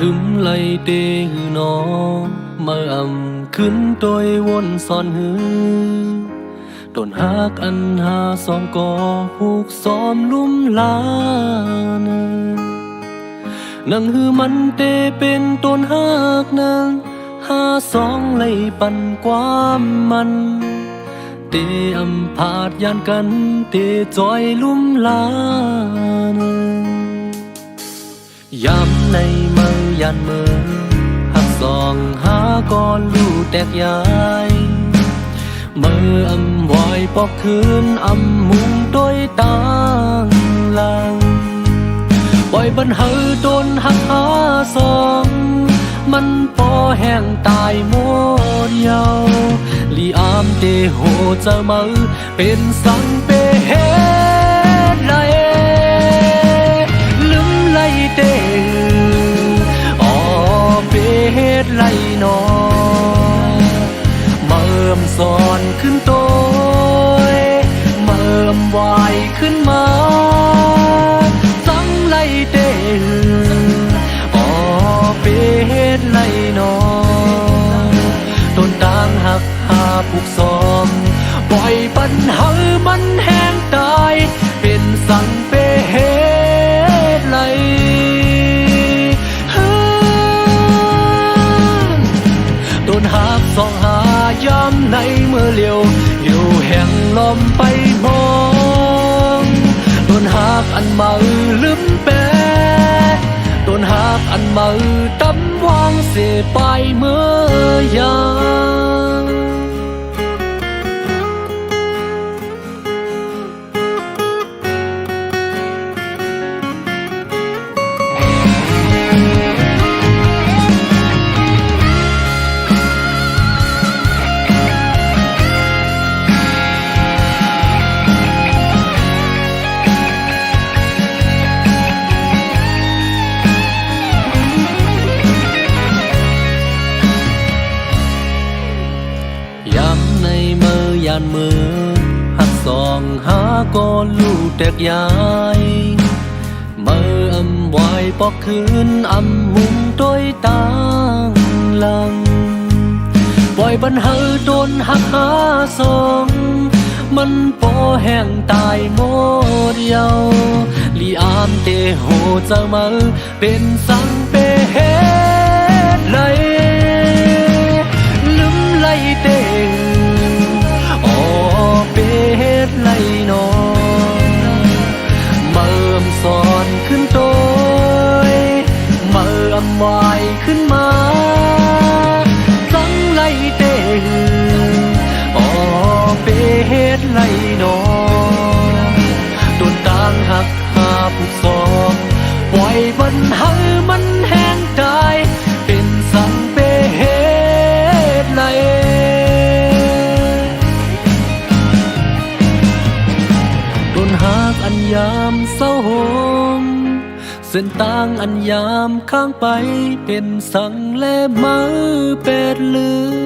ลืมไหลเตหือนอมาขึ้นโดยวนซ่อนหือต้นหักอันหาสองกอผูกซ้อมลุ่มลานนังหือมันเตเป็นต้นหักนางหาสองไหลปันความมันเตพาดยานกันเตจอยลุ่มลานยามในมือยันมือหักสองหาก่อนลู่แตกยายมือวอยปอกคืนมุงโดยต่างลังปล่อยบันเฮอโดนหักหาสองมันปอแห้งตายหมดเยาลีเตโหเจอมือเป็นสังเปเฮไรลืมไหลเตเปเฮ็ดไรนอเมื่อสอนขึ้นโตยเมื่อวายขึ้นมาสังไลเตเปเฮ็ดไรนอต้นตางหักหาผูกซ้อมปล่อยปัญหามันแห้งตายเป็นสังเปเฮ็ดไรต้นหักสองหายามในเมื่อเลียวอยู่แห่งลมไปมองต้นหักอันมาลืมแปะต้นหักอันมาตำวางเสียไปเมื่อยามยานมือหักสองหาก่อนลู่แตกยายมือวายปอกคืนมุงโดยต่างลังปล่อยบันเฮอโดนหักหาสองมันปอแห้งตายหมดเยาลีเตโหเจอมือเป็นสังเปเฮ็ดไรลืมไหลเตเปเฮ็ดไรนอเมื่อสอนขึ้นโตยเมื่อวายขึ้นมาสังไลเตเปเฮ็ดไรนอต้นตางหักหาผูกซ้อมปล่อยบันเฮอมันแห้งตายเป็นสังเปเฮ็ดไรหากอันยามเศร้าโหมเส้นตางอันยามข้างไปเป็นสังและมือเป็ดลือ